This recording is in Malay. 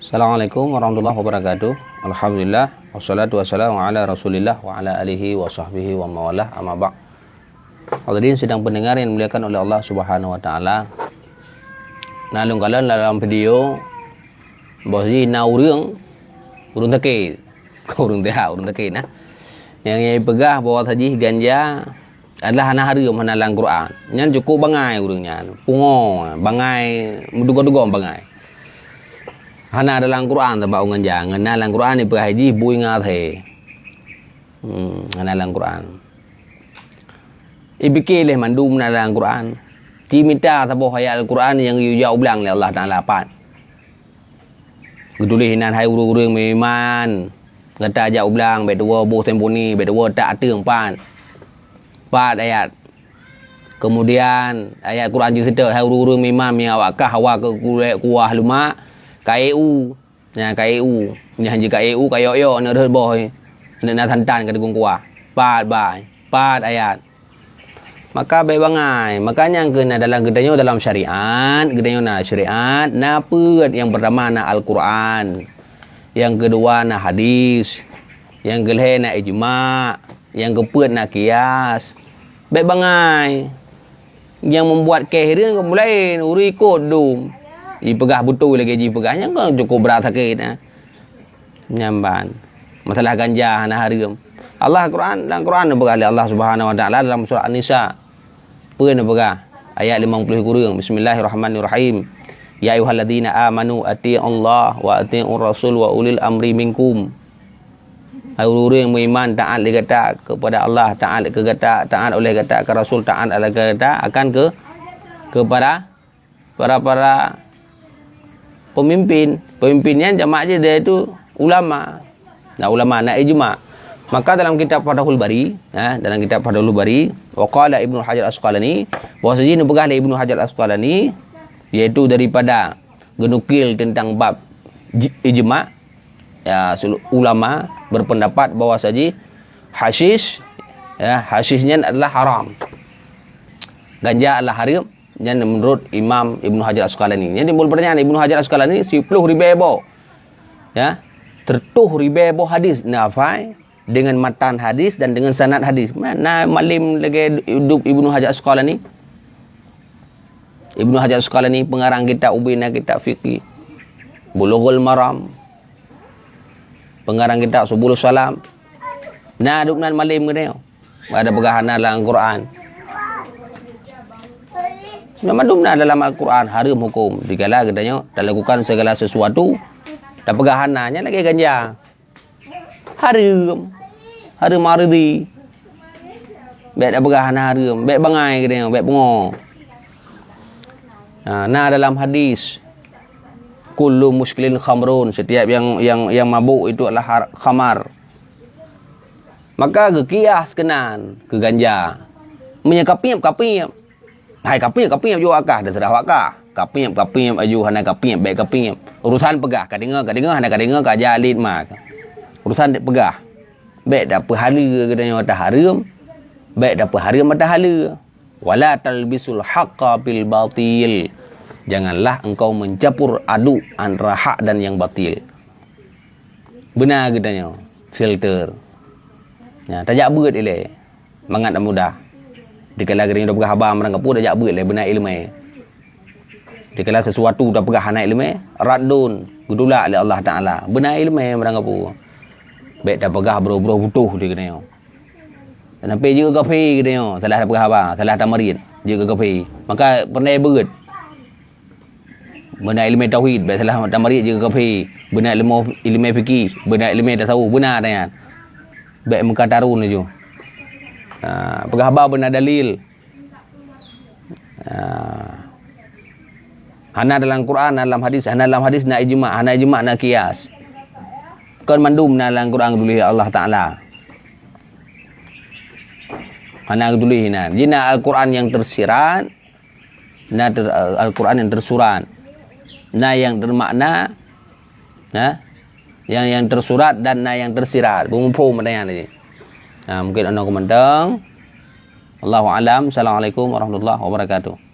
Assalamualaikum warahmatullahi wabarakatuh. Alhamdulillah wassalatu wassalamu ala Rasulillah wa ala alihi wa sahbihi wa mawalah, amma ba'd. Hadirin sedang pendengar yang dimuliakan oleh Allah Subhanahu wa taala. Nalung kalian dalam video bahwa na urang take urang take nah. Yang pegah bahwa haji ganja adalah hana harum hana lang Quran. Nyan cukup bangai urangnya. Pungo bangai muduga-duga bangai. Hana dalam Quran tak bau nganja ngana dalam Quran ni haji bui ngathe hana dalam Quran ibike leh mandum na dalam Quran ti minta tabo ayat Al-Quran yang yu jauh belang le Allah Taala pat gedulih hinan hai urang meman ngata jauh belang bet dua boh tempo ni bet dua tak teung pat ayat. Kemudian ayat Quran juga sedar hai urang meman mi awak kah awak ke kuah lumak KEU nya KEU nya hanji KEU kayo na reuh boy na thantan ka degung kuah pat ayat maka baik bangai makanya kena dalam gedanyo dalam syariat na peut yang pertama na Al-Quran, yang kedua na hadis, yang kelih na ijma', yang keempat na qiyas. Baik bangai yang membuat kehirun mulai uri ikut dum pegah betul lagi ji pegahnya kan cukup berat sakit nyamban masalah ganja hana haram Allah Quran dalam Quran pegah Allah Subhanahu wa taala dalam surah An-Nisa peun pegah ayat 50 kurang bismillahirrahmanirrahim ya ayyuhalladzina amanu atii'allah wa atii'ur rasul wa ulil amri minkum hai orang yang beriman taat kepada Allah taat oleh kata ke rasul taat oleh kata akan kepada para pemimpinnya jamaah je dia itu ulama. Nah ulama nak ijma'. Maka dalam kitab Fathul Bari, dalam kitab Fathul Bari, waqala Ibnu Hajar Asqalani, bahwa sejini pegah Ibnu Hajar Asqalani iaitu daripada genukil tentang bab ijma', ya ulama berpendapat bahwa saji hasisnya adalah haram. Ganja adalah haram. Yang menurut Imam Ibnu Hajar Asqalani. Jadi mul pertanyaan Ibnu Hajar Asqalani 10 ribu ya 30 ribu hadis nafai dengan matan hadis dan dengan sanad hadis. Mana malim lagi hidup Ibnu Hajar Asqalani? Ibnu Hajar Asqalani pengarang kitab Ubina, kitab fikih Bulughul Maram, pengarang kitab Subulus Salam. Nah duk nan malim gede ada pegahana dalam Quran. Memang dumna dalam Al-Quran haram hukum dikala katanya dah lakukan segala sesuatu dan pegahananya lagi ganja haram maridi baik dah pegahana haram baik bangai katanya baik pengo nah dalam hadis kullu muskilin khamrun setiap yang mabuk itu adalah khamar maka kekias kenan ke ganja menyekapim hai kapim jo akah dah serah akah kapim aju hana kapim baik kapim urusan pegah kadenga hana kadenga ka jalid mak urusan dek pegah baik dah pahala katanya dah haram baik dah haram dah halal wala talbisul haqqa bil batil janganlah engkau mencampur aduk antara hak dan yang batil benar katanya filter ya tajak beut ile mangat mudah dikala gering dah pegah habang merang kapu dah jak beut le benar ilmu dikala sesuatu dah pegah hana ilmu raddun gudulak oleh Allah Taala benar ilmu merang kapu baik dah pegah bro butuh dia kena sampai juga kafe kena salah dah pegah habang salah tamarin juga kafe maka pernah beut benar ilmu tauhid baik salah tamarin juga kafe benar ilmu fikih benar ilmu tasawuf benar dah baik muka tarun je pegah habang benar dalil hana dalam Quran dalam hadis na ijma' na qiyas kan mandum na dalam Quran dulu Allah Taala hana dulu hina jina Al-Quran yang tersirat na Al-Quran yang tersurat na yang bermakna yang tersurat dan na yang tersirat bumpu madanya ni mungkin anda komandang Allahu alam. Assalamualaikum warahmatullahi wabarakatuh.